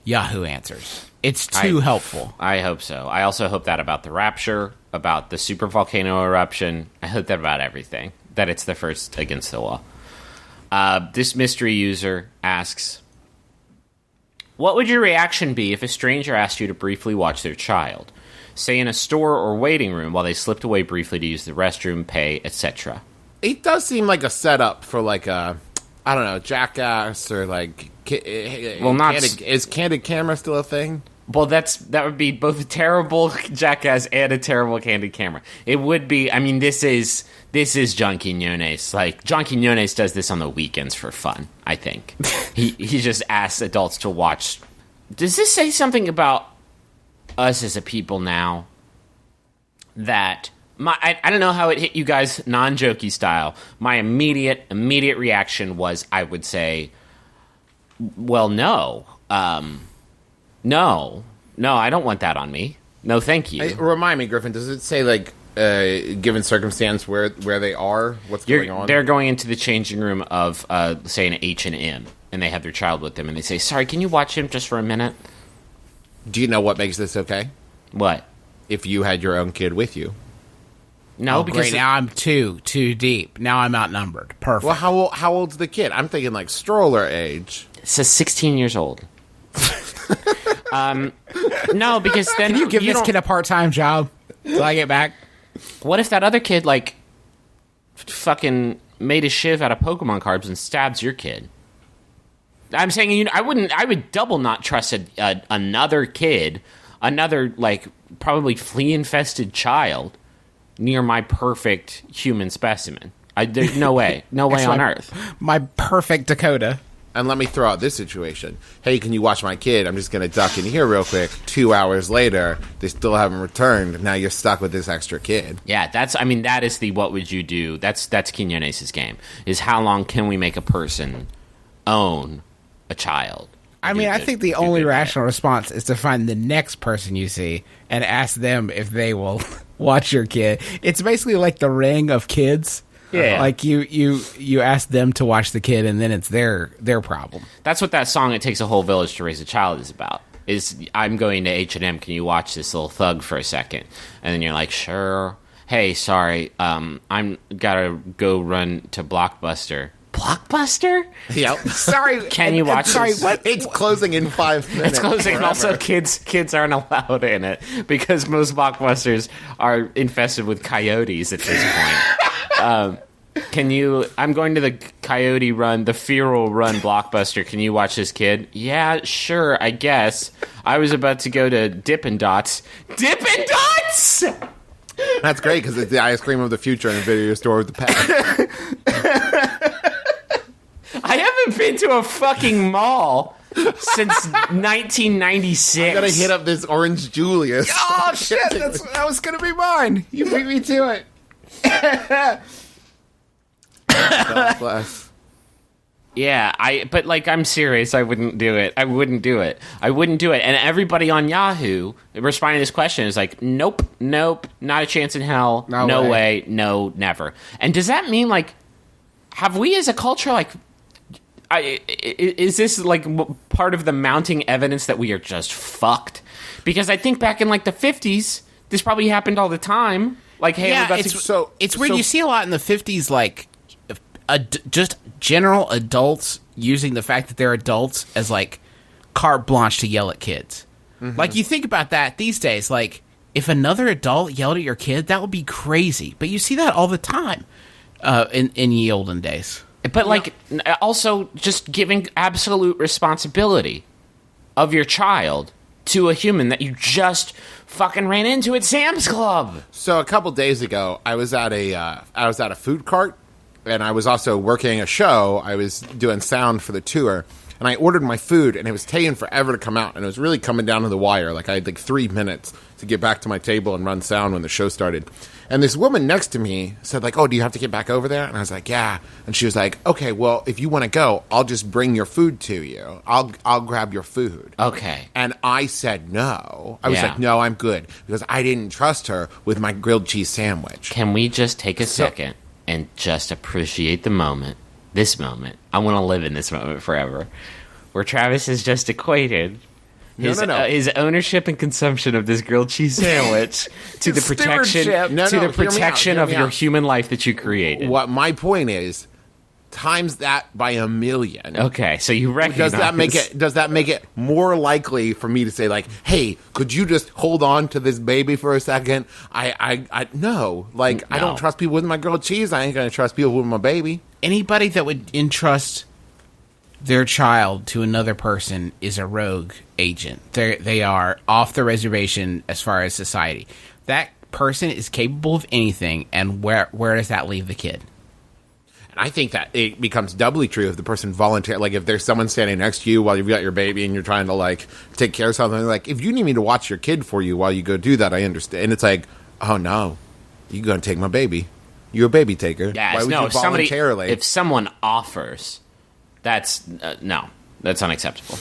Yahoo Answers? It's too helpful. I hope so. I also hope that about the rapture, about the super volcano eruption. I hope that about everything. That it's the first against the wall. This mystery user asks, what would your reaction be if a stranger asked you to briefly watch their child? Say in a store or waiting room while they slipped away briefly to use the restroom, pay, etc. It does seem like a setup for like a, I don't know, Jackass or like. Well, not is Candid Camera still a thing? Well, that would be both a terrible Jackass and a terrible Candid Camera. It would be. I mean, this is John Quinones. Like John Quinones does this on the weekends for fun. I think he just asks adults to watch. Does this say something about us as a people now? That I don't know how it hit you guys non-jokey style. My immediate reaction was I would say, well, no. No, I don't want that on me. No, thank you. Remind me, Griffin, does it say, like, given circumstance where they are? What's going on? They're going into the changing room of, say, an H&M, and they have their child with them, and they say, sorry, can you watch him just for a minute? Do you know what makes this okay? What? If you had your own kid with you. No, because great. Now I'm too deep. Now I'm outnumbered. Perfect. Well, how old's the kid? I'm thinking, like, stroller age. it says 16 years old. No, because then Can you give this don't- kid a part-time job till I get back? What if that other kid, like, fucking made a shiv out of Pokemon cards and stabs your kid? I'm saying, I would double not trust another kid, another, like, probably flea-infested child near my perfect human specimen. There's no way. No way on earth. My perfect Dakota. And let me throw out this situation. Hey, can you watch my kid? I'm just going to duck in here real quick. 2 hours later, they still haven't returned. Now you're stuck with this extra kid. Yeah, that is the what would you do. That's Quinones' game, is how long can we make a person own a child? I mean, I think the only rational response is to find the next person you see and ask them if they will watch your kid. It's basically like The Ring of kids. Yeah. Like you ask them to watch the kid, and then it's their problem. That's what that song "It Takes a Whole Village to Raise a Child" is about. Is I'm going to H&M. Can you watch this little thug for a second? And then you're like, sure. Hey, sorry. I'm gotta go run to Blockbuster. Blockbuster? Yep. Sorry, Can you watch sorry, this? what? It's closing in 5 minutes. It's closing. And also, kids aren't allowed in it because most Blockbusters are infested with coyotes at this point. Can you? I'm going to the Coyote Run, the Feral Run Blockbuster. Can you watch this kid? Yeah, sure, I guess. I was about to go to Dippin' Dots. Dippin' Dots! That's great because it's the ice cream of the future in a video store with the past. I haven't been to a fucking mall since 1996. I gotta hit up this Orange Julius. Oh shit! That was gonna be mine. You beat me to it. God bless. Yeah, but like, I'm serious. I wouldn't do it. And everybody on Yahoo responding to this question is like, nope, not a chance in hell. No way. No, never. And does that mean, like, have we as a culture, like, is this like part of the mounting evidence that we are just fucked? Because I think back in like the 50s, this probably happened all the time. Like, hey, Yeah, it's weird. You see a lot in the 50s, like, just general adults using the fact that they're adults as, like, carte blanche to yell at kids. Mm-hmm. Like, you think about that these days, like, if another adult yelled at your kid, that would be crazy. But you see that all the time in ye olden days. But, like, also just giving absolute responsibility of your child to a human that you just fucking ran into at Sam's Club. So a couple days ago, I was at a food cart, and I was also working a show. I was doing sound for the tour, and I ordered my food, and it was taking forever to come out, and it was really coming down to the wire. Like, I had like 3 minutes to get back to my table and run sound when the show started. And this woman next to me said, like, oh, do you have to get back over there? And I was like, yeah. And she was like, okay, well, if you want to go, I'll just bring your food to you. I'll grab your food. Okay. And I said no. I was like, no, I'm good. Because I didn't trust her with my grilled cheese sandwich. Can we just take a second and just appreciate the moment, this moment? I want to live in this moment forever. Where Travis has just equated his ownership and consumption of this grilled cheese sandwich to the protection of your human life that you created. What my point is, times that by 1,000,000. Okay, so you recognize. Does that make it more likely for me to say, like, hey, could you just hold on to this baby for a second? No. Like, I don't trust people with my grilled cheese. I ain't gonna trust people with my baby. Anybody that would entrust their child to another person is a rogue agent. They are off the reservation as far as society. That person is capable of anything, and where does that leave the kid? And I think that it becomes doubly true if the person voluntarily, like, if there's someone standing next to you while you've got your baby and you're trying to, like, take care of something, like, if you need me to watch your kid for you while you go do that, I understand. And it's like, oh no, you're going to take my baby. You're a baby taker. Yeah, why would you voluntarily? If someone offers, that's unacceptable.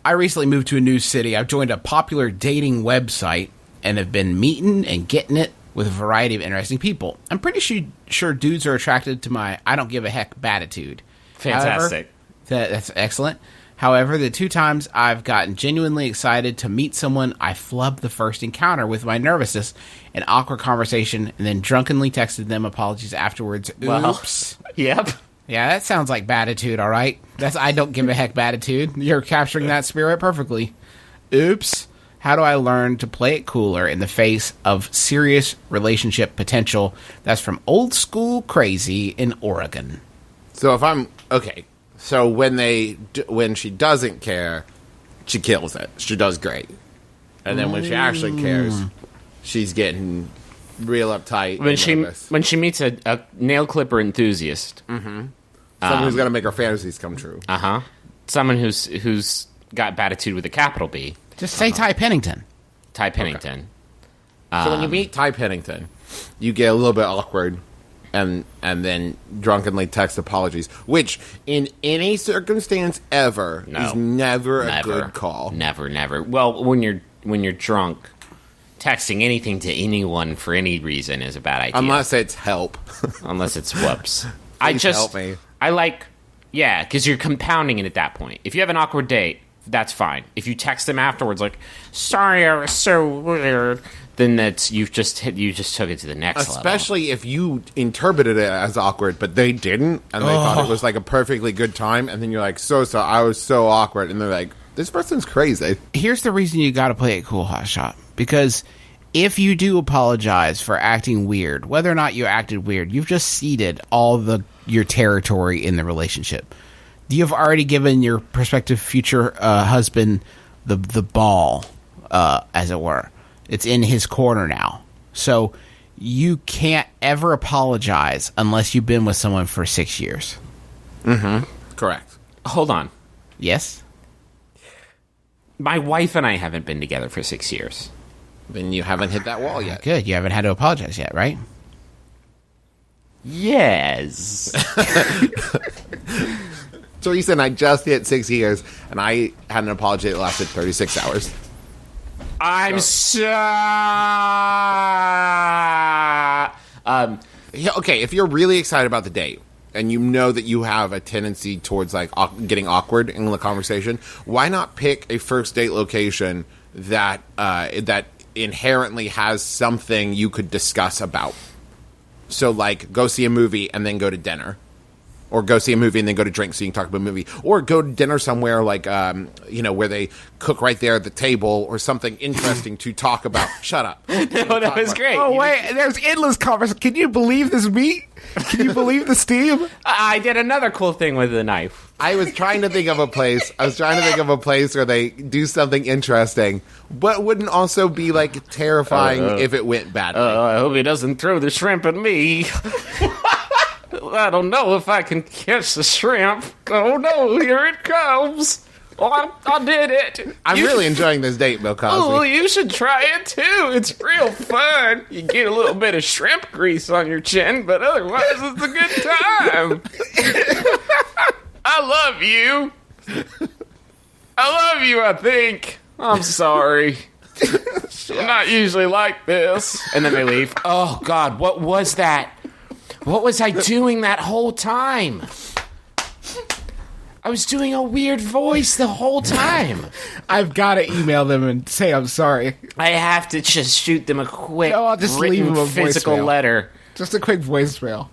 I recently moved to a new city. I've joined a popular dating website and have been meeting and getting it with a variety of interesting people. I'm pretty sure dudes are attracted to my I don't give a heck attitude. Fantastic. However, that's excellent. However, the 2 times I've gotten genuinely excited to meet someone, I flubbed the first encounter with my nervousness and awkward conversation and then drunkenly texted them apologies afterwards. Oops. Yep. Yeah, that sounds like attitude, all right? That's I don't give a heck attitude. You're capturing that spirit perfectly. Oops. How do I learn to play it cooler in the face of serious relationship potential? That's from Old School Crazy in Oregon. So if I'm okay, so when she doesn't care, she kills it. She does great. And then when she actually cares, she's getting real uptight. When she meets a nail clipper enthusiast, someone who's going to make her fantasies come true. Someone who's got attitude with a capital B. Just say Ty Pennington. Ty Pennington. Okay. So when you meet Ty Pennington, you get a little bit awkward and then drunkenly text apologies, which in any circumstance ever is never a good call. Never. Well, when you're drunk, texting anything to anyone for any reason is a bad idea. Unless it's help. Unless it's whoops. Help me. Because you're compounding it at that point. If you have an awkward date, that's fine. If you text them afterwards, like, sorry, I was so weird, then you just took it to the next level. Especially if you interpreted it as awkward, but they didn't, and they thought it was like a perfectly good time, and then you're like, so I was so awkward, and they're like, this person's crazy. Here's the reason you got to play it cool, Hotshot, because if you do apologize for acting weird, whether or not you acted weird, you've just ceded all your territory in the relationship. You've already given your prospective future husband the ball, as it were. It's in his corner now. So you can't ever apologize unless you've been with someone for 6 years. Mm-hmm. Correct. Hold on. Yes? My wife and I haven't been together for 6 years. Then you haven't hit that wall yet. Good. You haven't had to apologize yet, right? Yes. Teresa and I just hit 6 years, and I had an apology that lasted 36 hours. I'm so... Okay, if you're really excited about the date, and you know that you have a tendency towards like getting awkward in the conversation, why not pick a first date location that inherently has something you could discuss about? So, like, go see a movie and then go to dinner. Or go see a movie and then go to drink so you can talk about a movie. Or go to dinner somewhere like, where they cook right there at the table or something interesting to talk about. Shut up. No, that was great. Oh, wait. There's endless conversation. Can you believe this meat? Can you believe the steam? I did another cool thing with the knife. I was trying to think of a place. Where they do something interesting, but wouldn't also be, like, terrifying if it went badly. I hope he doesn't throw the shrimp at me. I don't know if I can catch the shrimp. Oh no, here it comes. Oh, I did it. I'm really enjoying this date, Bill Cosby. Oh, you should try it too. It's real fun. You get a little bit of shrimp grease on your chin, but otherwise it's a good time. I love you. I think. I'm sorry. I'm not usually like this. And then they leave. Oh, God, what was that? What was I doing that whole time? I was doing a weird voice the whole time. I've got to email them and say I'm sorry. I have to just shoot them a quick No, I'll just leave them a physical voicemail. letter. Just a quick voicemail.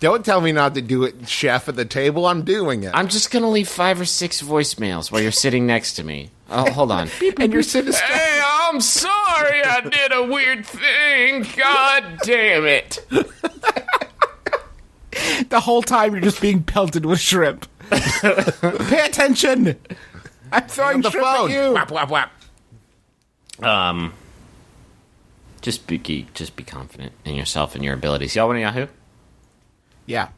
Don't tell me not to do it, chef at the table. I'm doing it. I'm just going to leave 5 or 6 voicemails while you're sitting next to me. Oh, hold on. And you're sitting... Hey, I'm sorry I did a weird thing. God damn it. The whole time you're just being pelted with shrimp. Pay attention. I'm throwing the shrimp phone. at you. Whap, whap, whap. Just be confident in yourself and your abilities. Y'all want a Yahoo? Yeah.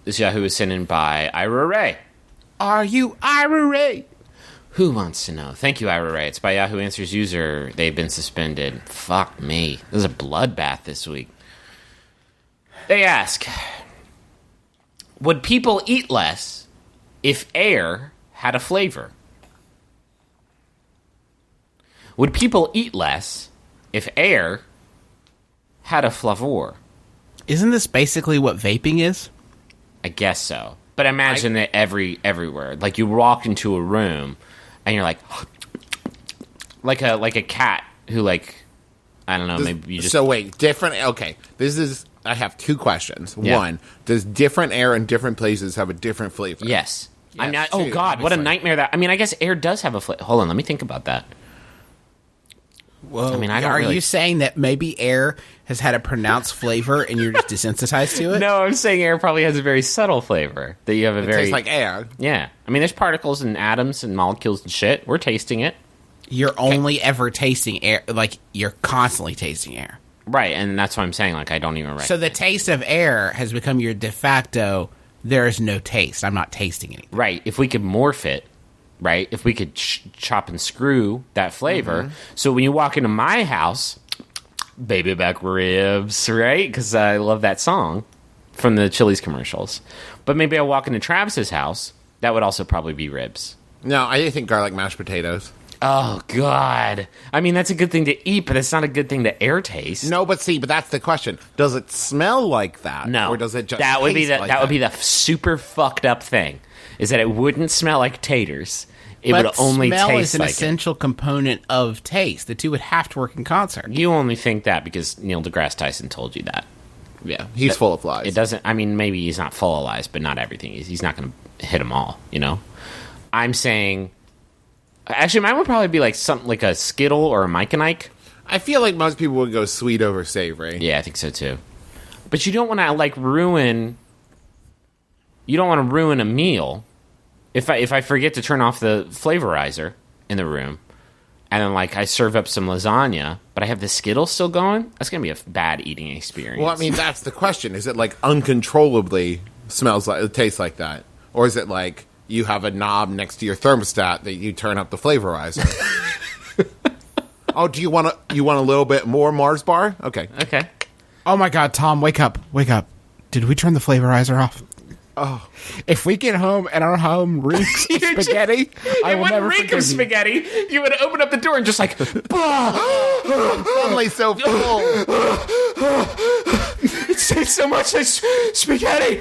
This Yahoo is sent in by Ira Ray. Are you Ira Ray? Who wants to know? Thank you, Ira Ray. It's by Yahoo Answers user. They've been suspended. Fuck me. This is a bloodbath this week. They ask, would people eat less if air had a flavor? Would people eat less if air had a flavor? Isn't this basically what vaping is? I guess so. But imagine it everywhere. Like you walk into a room and you're like a cat who like, I don't know, maybe you just... So wait, different... Okay, I have 2 questions. Yeah. One, does different air in different places have a different flavor? Yes. I mean, Yes, oh too, God, what a obviously. nightmare that... I mean, I guess air does have a flavor. Hold on, let me think about that. Whoa. I mean, I don't Are really... you saying that maybe air has had a pronounced flavor and you're just desensitized to it? No, I'm saying air probably has a very subtle flavor. That you have a It very... tastes like air. Yeah. I mean, there's particles and atoms and molecules and shit. We're tasting it. You're only ever tasting air, like you're constantly tasting air. Right, and that's what I'm saying. Like, I don't even recognize. So the taste of air has become your de facto, there is no taste. I'm not tasting anything. Right, if we could morph it, right? If we could chop and screw that flavor. So when you walk into my house, baby back ribs, right? Because I love that song from the Chili's commercials. But maybe I walk into Travis's house. That would also probably be ribs. No, I think garlic mashed potatoes. Oh, God. I mean, that's a good thing to eat, but it's not a good thing to air taste. No, but that's the question. Does it smell like that? No. Or does it just that would be taste like that would be the super fucked up thing, is that it wouldn't smell like taters. It But would only smell taste is an like it. essential component of taste. The two would have to work in concert. You only think that because Neil deGrasse Tyson told you that. Yeah, he's full of lies. It doesn't. I mean, maybe he's not full of lies, but not everything. He's not going to hit them all. You know. I'm saying. Actually, mine would probably be like something like a Skittle or a Mike and Ike. I feel like most people would go sweet over savory. Yeah, I think so too. But you don't want to like ruin. You don't want to ruin a meal. If I forget to turn off the Flavorizer in the room, and then like I serve up some lasagna, but I have the Skittles still going, that's gonna be a bad eating experience. Well, I mean, that's the question. Is it like uncontrollably tastes like that? Or is it like you have a knob next to your thermostat that you turn up the Flavorizer? Oh, do you want a little bit more Mars bar? Okay. Okay. Oh my God, Tom, wake up. Wake up. Did we turn the Flavorizer off? Oh. If we get home and our home reeks of spaghetti, I will never reek forgive of you. spaghetti. You would open up the door and just like, Suddenly so full. it tastes so much like spaghetti.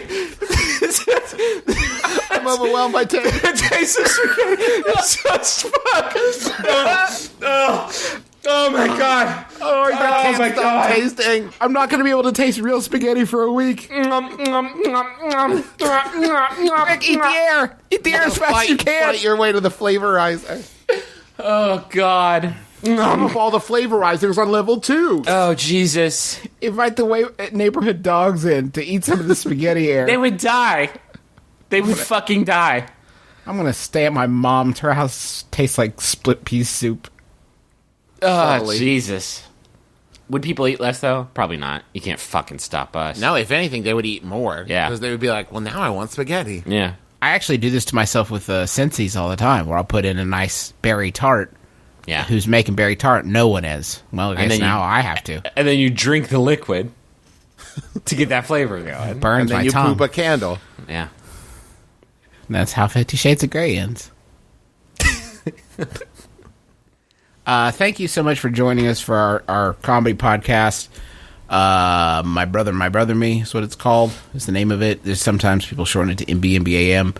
I'm overwhelmed by taste. The taste of spaghetti is such fuck. Oh my God. Oh my my God. God. Tasting. I'm not going to be able to taste real spaghetti for a week. Eat Eat the air. Eat the air as fast as you can. Fight your way to the Flavorizer. Oh God. Of all the Flavorizers on level 2. Oh Jesus. Invite the neighborhood dogs in to eat some of the spaghetti air. They would die. They would fucking die. I'm going to stay at my mom's. Her house tastes like split pea soup. Oh, Slowly. Jesus. Would people eat less, though? Probably not. You can't fucking stop us. No, if anything, they would eat more. Yeah. Because they would be like, well, now I want spaghetti. Yeah. I actually do this to myself with Scentsies all the time, where I'll put in a nice berry tart. Yeah. Who's making berry tart? No one is. Well, I guess then now I have to. And then you drink the liquid to get that flavor going. Burns And then my you tongue. poop a candle. Yeah. That's how 50 Shades of Grey ends. Thank you so much for joining us for our comedy podcast. My Brother, Me is what it's called. Is the name of it. There's sometimes people shorten it to MBMBaM.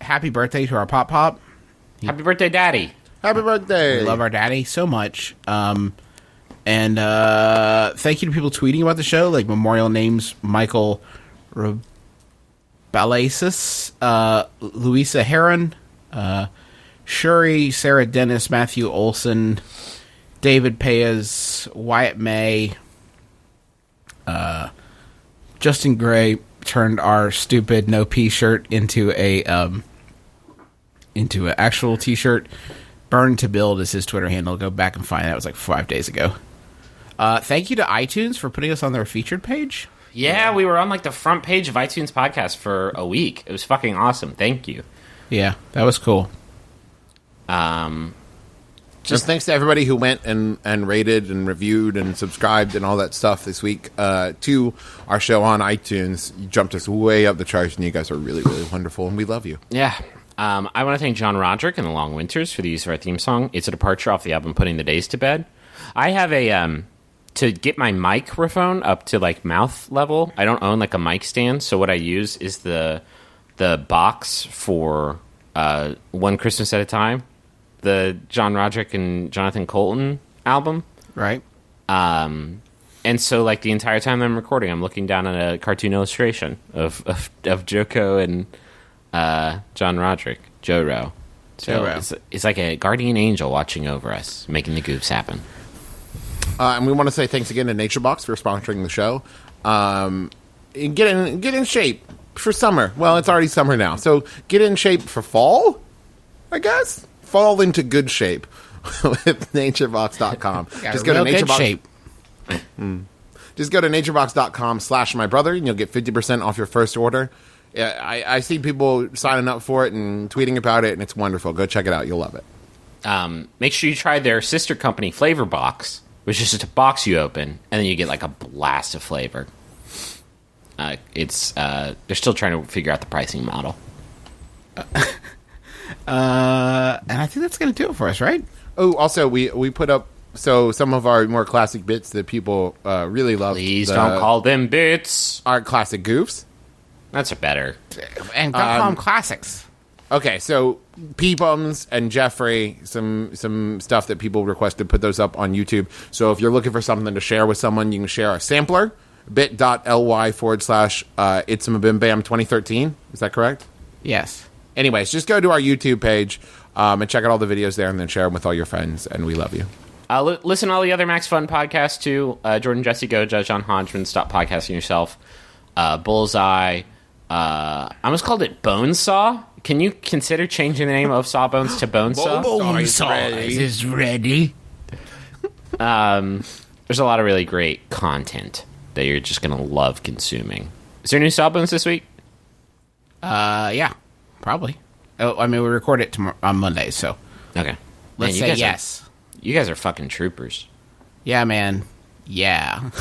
Happy birthday to our Pop. Happy birthday, Daddy. Happy birthday. We love our daddy so much. And thank you to people tweeting about the show, like Memorial Names Michael Balasis, Louisa Heron, Shuri, Sarah Dennis, Matthew Olson, David Paez, Wyatt May, Justin Gray turned our stupid no P shirt into an actual T-shirt. Burn to Build is his Twitter handle. Go back and find that. It was like 5 days ago. Thank you to iTunes for putting us on their featured page. Yeah, we were on like the front page of iTunes podcast for a week. It was fucking awesome. Thank you. Yeah, that was cool. Just thanks to everybody who went and rated and reviewed and subscribed and all that stuff this week to our show on iTunes. You jumped us way up the charts, and you guys are really, really wonderful, and we love you. Yeah. I want to thank John Roderick and the Long Winters for the use of our theme song. It's a departure off the album Putting the Days to Bed. I have a to get my microphone up to like mouth level. I don't own like a mic stand, so what I use is the box for One Christmas at a Time, the John Roderick and Jonathan Colton album. Right? And so like the entire time I'm recording, I'm looking down at a cartoon illustration of Joko and John Roderick, Joro. So Joro. it's like a guardian angel watching over us, making the goofs happen. And we want to say thanks again to NatureBox for sponsoring the show. Get in shape for summer. Well, it's already summer now, so get in shape for fall, I guess. Fall into good shape with naturebox.com. Just go to good shape. Just go to naturebox.com/mybrother and you'll get 50% off your first order. Yeah, I see people signing up for it and tweeting about it, and it's wonderful. Go check it out. You'll love it. Make sure you try their sister company, Flavorbox, which is just a box you open, and then you get like a blast of flavor. They're still trying to figure out the pricing model. And I think that's going to do it for us, right? Oh, also, we put up some of our more classic bits that people really love. Please don't call them bits. Our classic goofs. That's better. And don't call them classics. Okay, so P-Bums and Jeffrey, some stuff that people requested, put those up on YouTube. So if you're looking for something to share with someone, you can share a sampler, bit.ly/It'sMBMBaM 2013. Is that correct? Yes. Anyways, just go to our YouTube page and check out all the videos there, and then share them with all your friends, and we love you. Listen to all the other Max Fun podcasts, too. Jordan Jesse Go, Judge John Hodgman, Stop Podcasting Yourself, Bullseye. I almost called it Bonesaw. Can you consider changing the name of Sawbones to Bonesaw? Bonesaw is ready. There's a lot of really great content that you're just going to love consuming. Is there new Sawbones this week? Yeah, probably. Oh, I mean, we record it on Monday, so Okay. let's say yes. You guys are fucking troopers. Yeah, man. Yeah.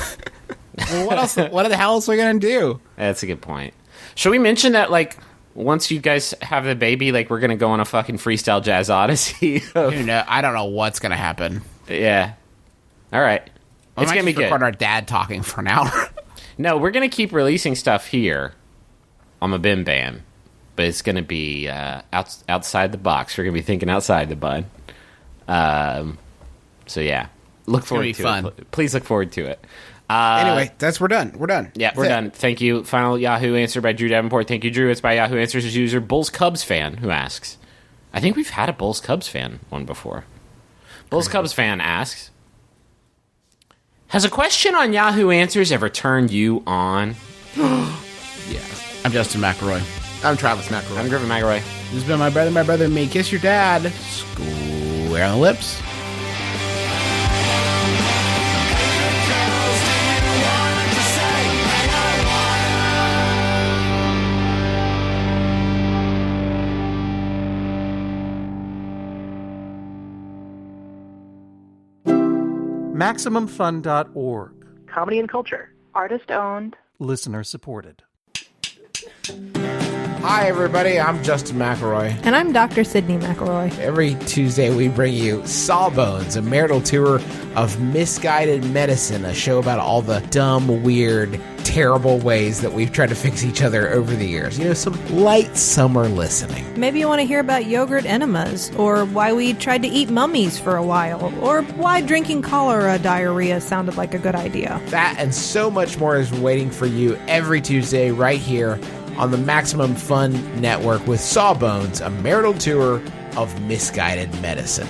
Well, what else? What the hell else are we gonna do? That's a good point. Should we mention that, like, once you guys have the baby, like, we're gonna go on a fucking freestyle jazz odyssey? I don't know what's gonna happen. Yeah. All right. It's gonna be good. Record our dad talking for an hour. No, we're gonna keep releasing stuff here on the Bim Bam, but it's gonna be outside the box. We're gonna be thinking outside the bud. So yeah, look forward to fun. it. Please look forward to it. Anyway, we're done. We're done. Yeah, we're done. Thank you. Final Yahoo answer by Drew Davenport. Thank you, Drew. It's by Yahoo Answers user Bulls Cubs fan who asks. I think we've had a Bulls Cubs fan one before. Bulls Cubs fan asks, has a question on Yahoo Answers ever turned you on? Yeah. I'm Justin McElroy. I'm Travis McElroy. I'm Griffin McElroy. This has been my brother, and me. Kiss your dad. Square on the lips. MaximumFun.org. Comedy and culture. Artist owned. Listener supported. Hi, everybody. I'm Justin McElroy. And I'm Dr. Sydney McElroy. Every Tuesday, we bring you Sawbones, a marital tour of misguided medicine, a show about all the dumb, weird, terrible ways that we've tried to fix each other over the years. You know, some light summer listening. Maybe you want to hear about yogurt enemas, or why we tried to eat mummies for a while, or why drinking cholera diarrhea sounded like a good idea. That and so much more is waiting for you every Tuesday right here on the Maximum Fun Network with Sawbones, a marital tour of misguided medicine.